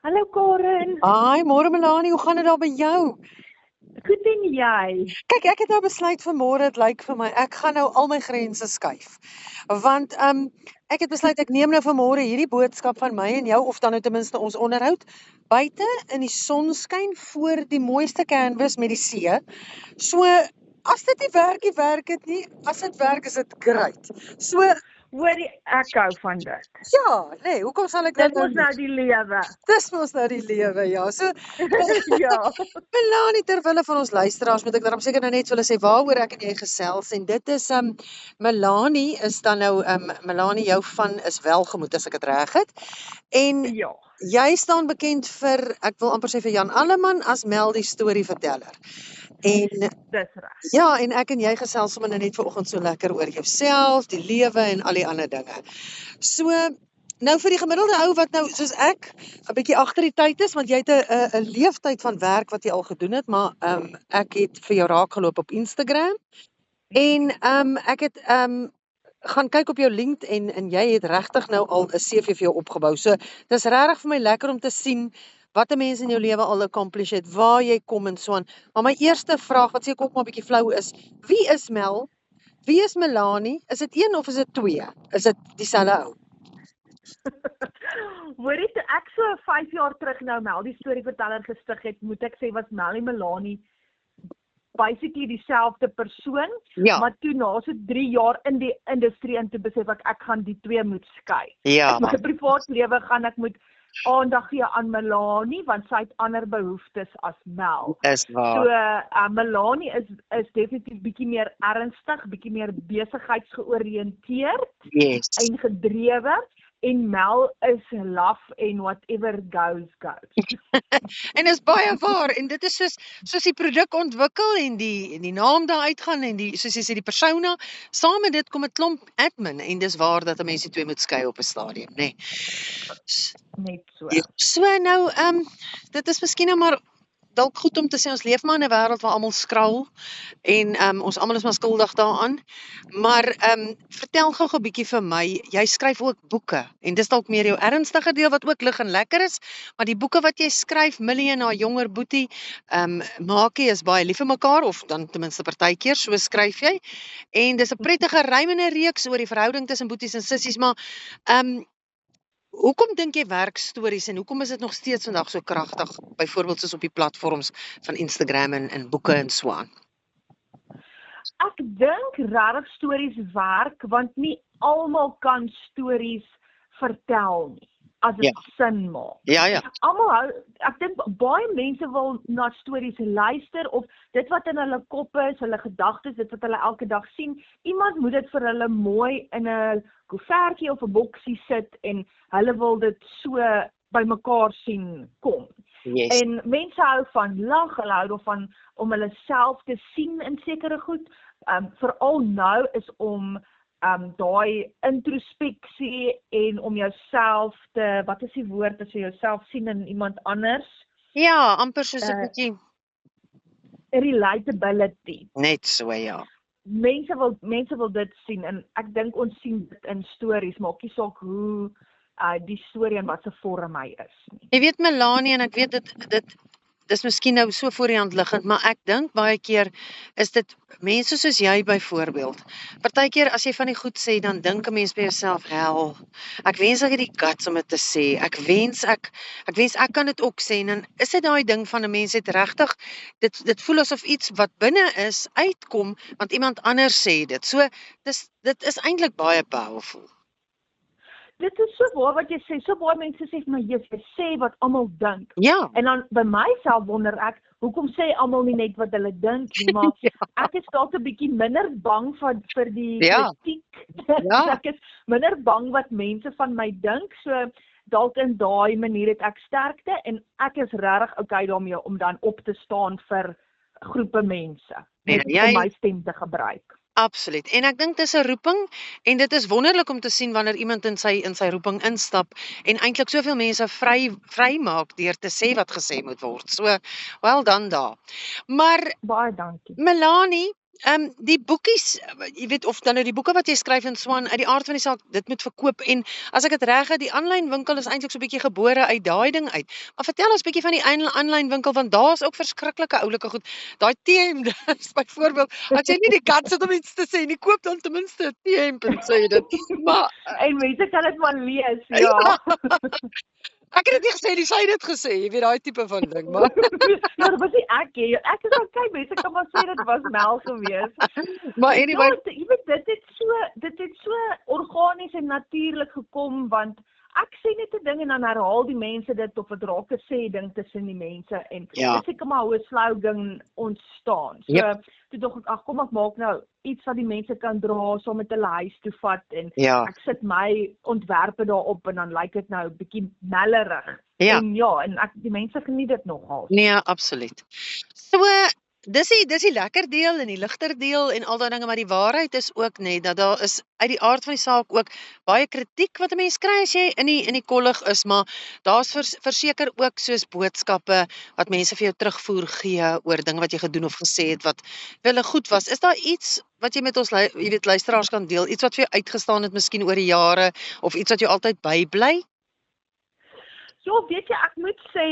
Hallo Karen, Ai, môre Melanie, hoe gaan dit daar by jou? goed en jy? Kyk, ek het nou besluit vanmôre, dit lyk vir my, ek gaan nou al my grense skuif. Want ek het besluit ek neem nou vanmôre hierdie boodskap van my en jou of dan nou ten minste ons onderhoud buite in die sonskyn voor die mooiste canvas met die see. So as dit nie werk dit nie. As dit werk is dit great. So Hoor ek hou van dit. ja, nee, hoekom sal ek dit Dit nou was nou nie? die lewe. Dis mos nou die lewe, ja. So Ja. Melanie, ter wille van ons luisteraars moet ek daarom seker nou net vir hulle sê waaroor ek en jy gesels en dit is Melanie is dan nou Melanie, jou van is Welgemoed as ek dit reg het. En Ja, jy staan bekend vir, ek wil amper sê vir Jan Alleman as Mel die storieverteller. En dis reg. ja, en ek en jy gesels sommer nou net vanoggend so lekker oor jouself, die lewe en al die ander dinge. So nou vir die gemiddelde ou wat nou soos ek 'n bietjie agter die tyd is, want jy het 'n leeftyd van werk wat jy al gedoen het, maar ek het vir jou raak geloop op Instagram en ek het gaan kyk op jou LinkedIn en jy het regtig nou al 'n CV vir jou opgebou. So dis regtig vir my lekker om te sien wat 'n mens in jou lewe al accomplish het, waar jy kom en so aan. Maar my eerste vraag wat seker ook maar 'n bietjie flou is, wie is Mel? Wie is Melanie? Is dit een of is dit twee? Is dit dieselfde ou? Hoor jy toe ek so 5 jaar terug nou Mel die storieverteller gestig het, moet ek sê was Mel en Melanie basically dieselfde persoon, Ja. maar toe na so 3 jaar in die industrie in toe besef ek gaan die twee moet skei. Ja. In my privaat lewe gaan ek moet aandag gee aan Melanie want sy het ander behoeftes as Mel. Is waar. So Melanie is definitief bietjie meer ernstig, bietjie meer besigheidsgeoriënteerd Yes. en gedrewe en Mel is laf en whatever goes. En is baie waar en dit is soos die produk ontwikkel en die naam daar uitgaan en die soos jy sê die persona, saam met dit kom 'n klomp admin en dis waar dat 'n mens die twee moet skei op 'n stadium, nê. Net so. Ja. So nou dit is miskien nou maar dalk goed om te sê ons leef maar in 'n wêreld waar almal skraal en ons almal is maar skuldig daaraan. Maar vertel gou 'n bietjie vir my, jy skryf ook boeke en dis dalk meer jou ernstige deel wat ook lig en lekker is, maar die boeke wat jy skryf, Millie en haar jonger boetie, Maakie is baie lief vir mekaar of dan ten minste partykeer so skryf jy. En dis 'n prettige rymende reeks oor die verhouding tussen boeties en sissies, maar hoekom dink jy werkstories en hoekom is dit nog steeds vandag so kragtig, byvoorbeeld soos op die platforms van Instagram en boeke en so aan? Ek dink regtig stories werk want nie almal kan stories vertel nie as dit sin maak. Ja. Almal hou, ek dink baie mense wil na stories luister of dit wat in hulle koppe is, hulle gedagtes, dit wat hulle elke dag sien. Iemand moet dit vir hulle mooi in 'n koevertjie of 'n boksie sit en hulle wil dit so bymekaar sien kom. Yes. En mense hou van lag, hulle hou daarvan om hulle self te sien in sekere goed. Veral nou is om daai introspeksie en om jouself te, wat is die woord as jy jouself sien in iemand anders? Ja, amper soos 'n bietjie Relatability. net so, ja. Mense wil dit sien en ek dink ons sien dit in stories, maak nie saak hoe die storie en wat se vorm hy is nie. Jy weet Melanie en ek weet dit dis miskien nou so voor die hand liggend, maar ek dink baie keer is dit mense soos jy byvoorbeeld. Partykeer as jy van die goed sê, dan dink 'n mens by jouself, "Hel, ek wens ek het die guts om dit te sê. Ek wens ek kan dit ook sê." En dan is dit daai ding van 'n mens het regtig dit voel asof iets wat binne is uitkom want iemand anders sê dit. So dit is eintlik baie powerful. Dit is so waar wat jy sê, so baie mense sê vir my, jy sê wat almal dink. Ja. En dan by myself wonder ek, hoekom sê almal nie net wat hulle dink nie, maar ek is dalk 'n bietjie minder bang vir die kritiek. Ja. Ek is minder bang wat mense van my dink, so dalk in daai manier het ek sterkte en ek is regtig okay daarmee om dan op te staan vir groepe mense, net om my stem te gebruik. Absoluut. En ek dink dis 'n roeping en dit is wonderlik om te sien wanneer iemand in sy roeping instap en eintlik soveel mense vry maak deur te sê wat gesê moet word. So, well done daar. Maar baie dankie. Melanie, Die boekies, jy weet of dan nou die boeke wat jy skryf in Swan uit die aard van die saak, dit moet verkoop en as ek dit reg het, die aanlyn winkel is eintlik so 'n bietjie gebore uit daai ding uit. Maar vertel ons bietjie van die aanlyn winkel want daar's ook verskriklike oulike goed. Daai T-hemdes byvoorbeeld, as jy nie die kans het om iets te sê nie, koop dan ten minste 'n T-hemp en sê dit. Maar En mense kan dit maar lees, ja. ek het dit nie gesê, sy het dit gesê, jy weet daai tipe van ding, maar Ja, dit was nie ek nie. Ek is okay, mense kan maar sê dit was Mel gewees. maar anyway, Ja, jy weet dit het so organies en natuurlik gekom want ek sê net 'n ding en dan herhaal die mense dit of dit raak 'n sê ding tussen die mense en Ja. dit seker maar hoe 'n slogan ontstaan. So Yep. toe dink ek ag kom ek maak nou iets wat die mense kan dra saam met hulle huis toe vat en Ja. ek sit my ontwerpe daarop en dan lyk dit nou 'n bietjie mellerig. Ja. En ja, en die mense geniet dit nogal. Nee, absoluut. So, dis die lekker deel en die ligter deel en al daai dinge, maar die waarheid is ook net dat daar is uit die aard van die saak ook baie kritiek wat 'n mens kry as jy in die kollig is, maar daar's verseker ook soos boodskappe wat mense vir jou terugvoer gee oor dinge wat jy gedoen of gesê het wat wel goed was. Is daar iets wat jy met ons jy weet luisteraars kan deel, iets wat vir jou uitgestaan het miskien oor die jare of iets wat jou altyd bybly? Ja, weet jy, ek moet sê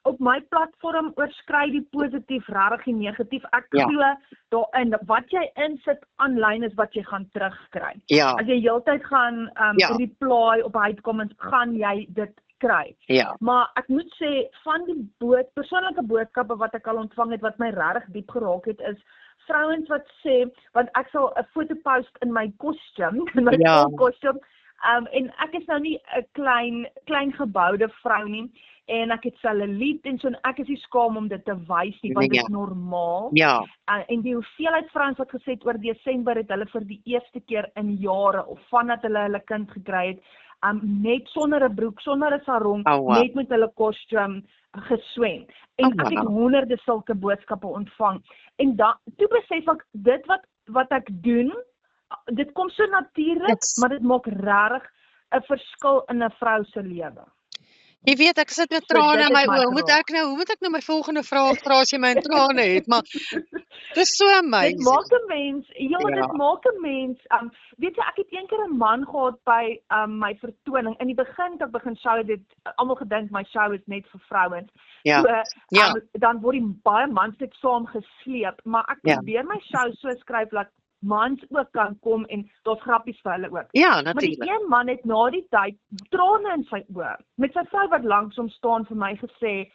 op my platform oorskry die positief regtig die negatief. Ek Ja. glo daarin wat jy insit aanlyn is wat jy gaan terugkry. Ja. As jy heeltyd gaan Ja. reply op hate comments, gaan jy dit kry. Ja. Maar ek moet sê van die persoonlike boodskappe wat ek al ontvang het wat my regtig diep geraak het is vrouens wat sê want ek sal 'n foto post in my kostuum, in my Ja. kostuum. En ek is nou nie 'n klein geboude vrou nie en ek het selluliet en so en ek is nie skaam om dit te wys nie want dit is normaal. Ja. En die hoeveelheid vrouens wat gesê het oor Desember het hulle vir die eerste keer in jare of vandat hulle kind gekry het, net sonder 'n broek, sonder 'n sarong, Oh, wow. net met hulle kostuum geswem. En Oh, ek het wow. honderde sulke boodskappe ontvang. En toe besef ek dit wat ek doen, dit kom so natuurlik, Yes. maar dit maak regtig 'n verskil in 'n vrou se lewe. Jy weet ek sit met So, trane dit in my het my oë. Hoe moet ek nou my volgende vraag vra as jy my in trane het? Maar dis so amazing. Dit maak 'n mens, ja, Ja. dit maak 'n mens, weet jy, ek het eendag 'n man gehad by my vertoning. In die begin toe ek begin show het, almal gedink my show is net vir vrouens. Ja. So, Ja. dan word die baie mans net saam gesleep, maar ek Ja. probeer my show so skryf dat mans ook kan kom en daar's grappies vir hulle ook. Ja, Maar die natuurlik. een man het na die tyd trane in sy oë met sy vrou wat langs hom staan vir my gesê,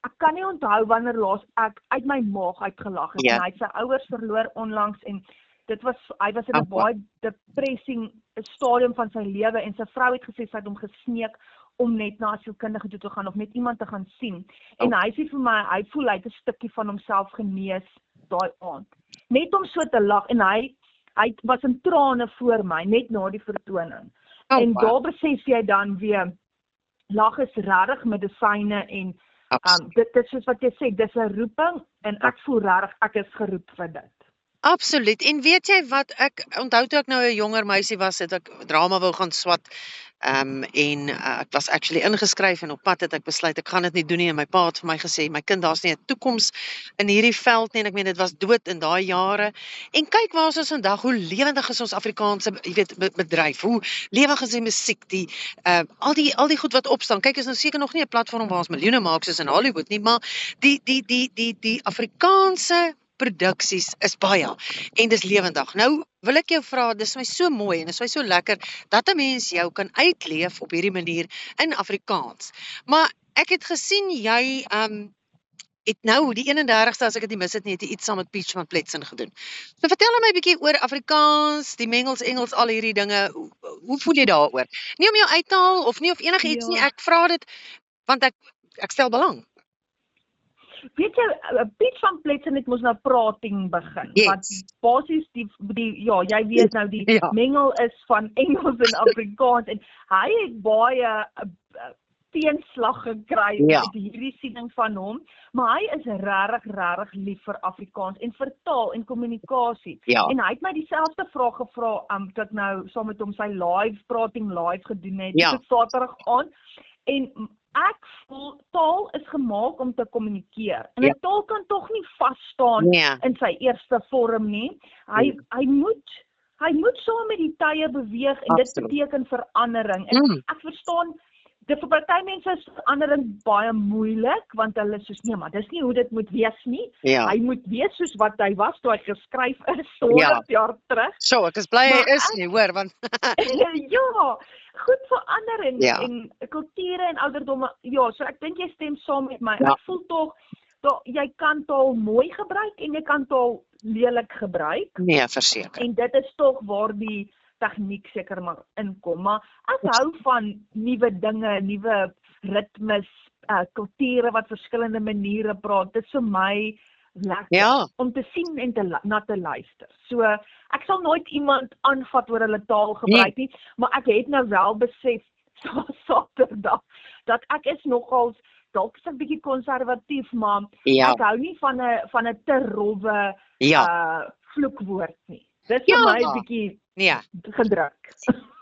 ek kan nie onthou wanneer laas ek uit my maag uitgelag het. Ja. En hy het sy ouers verloor onlangs en hy was in 'n Oh, baie depressing stadium van sy lewe en sy vrou het gesê sy het hom gesmeek om net na 'n sielkundige toe te gaan of net iemand te gaan sien. En hy sê vir my hy voel hy het 'n stukkie van homself genees daai aand. Net om so te lag en hy was in trane voor my net na die vertoning. Oh, en wow. daar besef jy dan weer lag is regtig medisyne en Absoluut. dit is soos wat jy sê, dis 'n roeping en ek voel regtig ek is geroep vir dit. Absoluut. En weet jy wat ek onthou toe ek nou 'n jonger meisie was, het ek drama wou gaan swat. En ek was actually ingeskryf en op pad het ek besluit ek gaan dit nie doen nie en my pa het vir my gesê my kind daar's nie 'n toekoms in hierdie veld nie en ek meen dit was dood in daai jare. En kyk waar ons is vandag, hoe lewendig is ons Afrikaanse jy weet bedryf. Hoe lewig is die musiek, die al die goed wat opstaan. Kyk, is nou seker nog nie 'n platform waar ons miljoene maak soos in Hollywood nie, maar die Afrikaanse produksies is baie en dis lewendig. Nou wil ek jou vra, dis my so mooi en dis my so lekker dat 'n mens jou kan uitleef op hierdie manier in Afrikaans. Maar ek het gesien jy het nou die 31ste as ek dit nie mis het nie, het jy iets saam met Peach van Pletsen gedoen. So vertel my 'n bietjie oor Afrikaans, die mengels Engels, al hierdie dinge. Hoe voel jy daaroor? Nie om jou uit te haal of nie of enigiets nie. Ek vra dit want ek stel belang. Weet jy, Piet van Pletsen het mos nou prating begin. Yes. Wat basies ja, jy weet nou die Ja. mengel is van Engels en Afrikaans en hy het baie teenslag gekry Ja. met hierdie siening van hom, maar hy is regtig lief vir Afrikaans en vir taal en kommunikasie. Ja. En hy het my dieselfde vraag gevra toe ek nou saam met hom sy prating live gedoen het, Ja. dit Saterdag aan. En ek voel taal is gemaak om te kommunikeer. En Ja. 'n taal kan tog nie vas staan Nee, in sy eerste vorm nie. Hy moet saam met die tye beweeg en dit absoluut. beteken verandering. En Mm, ek verstaan vir party mense is verandering baie moeilik want hulle is soos nee, maar dis nie hoe dit moet wees nie. ja. Hy moet wees soos wat hy was toe hy geskryf is Ja. 100 jaar terug. So, ek is bly hy Maar is nie, hoor, want ja, goed verander Ja. en kulture en ouderdomme. Ja, so ek dink jy stem saam met my. Ja. Ek voel tog jy kan taal mooi gebruik en jy kan taal lelik gebruik. nee, verseker. En dit is tog waar die tegniek seker maar inkom. Maar ek hou van nuwe dinge, nuwe ritmes, kulture wat verskillende maniere praat. Dit is vir my lekker Ja, om te sien en na te luister. So ek sal nooit iemand aanvat oor hulle taal gebruik nie, maar ek het nou wel besef Saterdag dat ek is nogals dalk is ek bietjie konservatief, maar ja, ek hou nie van 'n te rowwe ja. vloekwoord nie. Dit is Ja. vir my bietjie Nee. gedruk.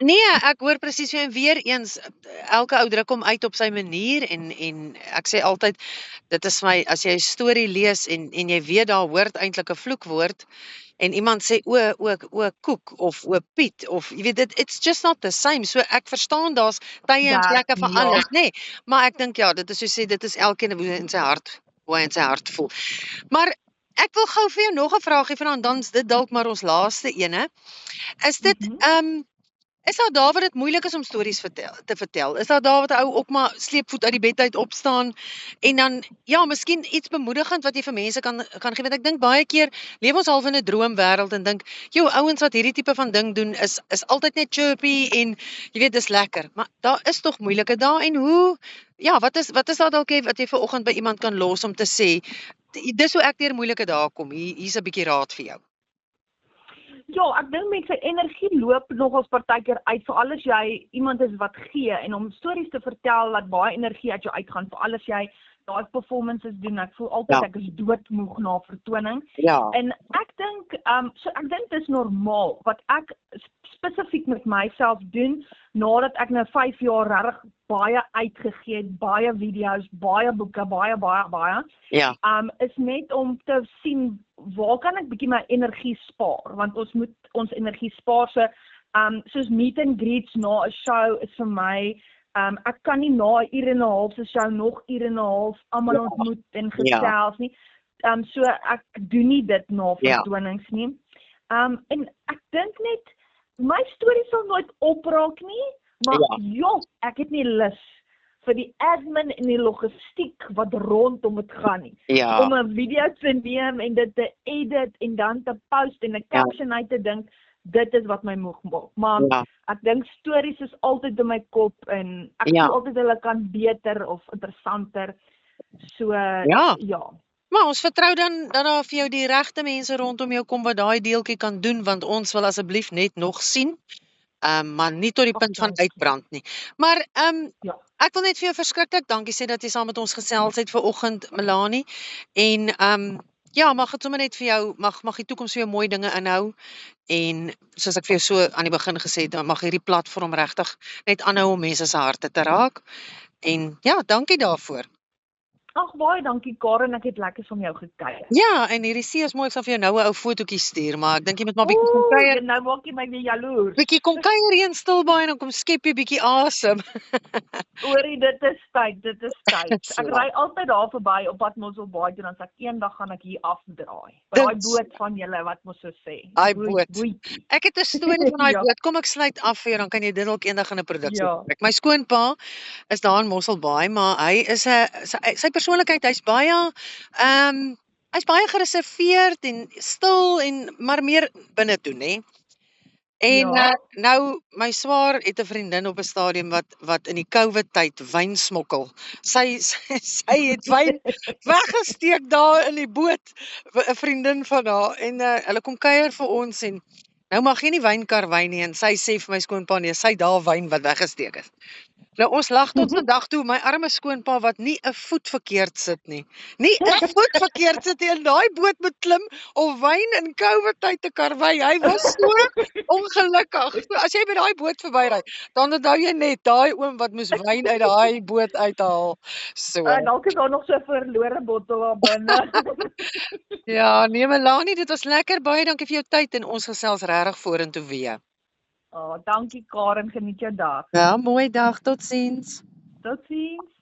Nee, ek hoor presies vir en weer eens elke ou druk hom uit op sy manier en ek sê altyd dit is my as jy 'n storie lees en jy weet daar hoort eintlik 'n vloekwoord en iemand sê o koek of o Piet of jy weet dit it's just not the same. So ek verstaan daar's tye en plekke vir alles, nê. Maar ek dink ja, dit is so sê dit is elkeen hoe hy in sy hart voel. Maar ek wil gou vir jou nog 'n vraagie vra en dan is dit dalk maar ons laaste ene. Is dit is daar dae wat dit moeilik is om stories te vertel? Is daar dae wat 'n ou ook maar sleepvoet uit die bed uit opstaan en dan ja, miskien iets bemoedigend wat jy vir mense kan gee want ek dink baie keer leef ons half in 'n droomwêreld en dink, "Jo, ouens wat hierdie tipe van ding doen is altyd net chirpy en jy weet dis lekker." Maar daar is tog moeilike dae en hoe ja, wat is daar dalk wat jy vanoggend by iemand kan los om te sê, dis hoe ek deur moeilike dae kom. Hier's 'n bietjie raad vir jou. Ja, ek dink mense energie loop nogals partykeer uit, veral as jy iemand is wat gee en om stories te vertel laat baie energie uit jou uitgaan, veral as jy daai performances doen. Ek voel altyd ek is doodmoeg na vertoning. Ja. En ek dink so ek dink dis normaal wat ek spesifiek met myself doen nadat ek nou 5 jaar regtig baie uitgegee het, baie video's, baie boeke, baie. Ja. Is net om te sien waar kan ek bietjie my energie spaar, want ons moet ons energie spaar. So soos meet and greets na 'n show is vir my ek kan nie na 'n uur en 'n half se show nog uur en 'n half almal ontmoet en gesels nie. So ek doen nie dit na vertonings nie. En ek dink net my storie sal nooit opraak nie, maar ek het nie lus vir die admin en die logistiek wat rondom dit gaan nie. Ja. Om 'n video te neem en dit te edit en dan te post en 'n caption uit te dink, dit is wat my moeg maak. Maar ek dink stories is altyd in my kop en ek voel altyd hulle kan beter of interessanter. So ja. Maar ons vertrou dan dat daar vir jou die regte mense rondom jou kom wat daai deeltjie kan doen want ons wil asseblief net nog sien. Maar nie tot die punt van uitbrand nie. Maar ek wil net vir jou verskriklik dankie sê dat jy saam met ons gesels het vanoggend, Melanie. En mag dit sommer net vir jou mag die toekoms vir jou mooi dinge inhou. En soos ek vir jou so aan die begin gesê het, dan mag hierdie platform regtig net aanhou om mense se harte te raak. En ja, dankie daarvoor. Ag baie dankie Karen, ek het lekker van jou gekuier. Ja, en hierdie see is mooi, ek sal vir jou nou 'n ou fotootjie stuur, maar ek dink jy moet maar bietjie kom kuier. Nou maak jy my weer jaloers. Bietjie kom kuier hier in Stilbaai en dan kom skep jy bietjie asem. Oorie, dit is tyd. Ek ry altyd daar verby op pad Mosselbaai toe dan sê ek eendag gaan ek hier afdraai. Daai boot van julle wat mos so sê. Daai boot. Ek het 'n storie van daai boot. Kom ek sluit af vir jou, dan kan jy dit dalk eendag in 'n produksie kyk. My skoonpa is daar in Mosselbaai, maar hy is sy persoonlikheid, hy's baie gereserveerd en stil en maar meer binne toe, nê? En nou my swaar het 'n vriendin op 'n stadium wat in die COVID tyd wyn smokkel. Sy het wyn weggesteek daar in die boot, 'n vriendin van haar en hulle kom kuier vir ons en nou mag jy nie wynkar wyn nie en sy sê vir my skoonpa nee, sy daar wyn wat weggesteek is. Nou ons lag tot vandag toe my arme skoonpa wat nie 'n voet verkeerd sit nie. Nie 'n voet verkeerd sit nie, in daai boot moet klim of wyn in COVID tyd te karwei. Hy was so ongelukkig. So as jy by daai boot verbyry, dan onthou jy net daai oom wat moes wyn uit daai boot uithaal. So. Dalk is daar nog so 'n verlore bottel daar binne. Ja, nee Melanie, dit was lekker. Baie dankie vir jou tyd en ons gesels regtig vorentoe weer. Dankie Karen, geniet jou dag. Ja, mooi dag. Totsiens. Totsiens.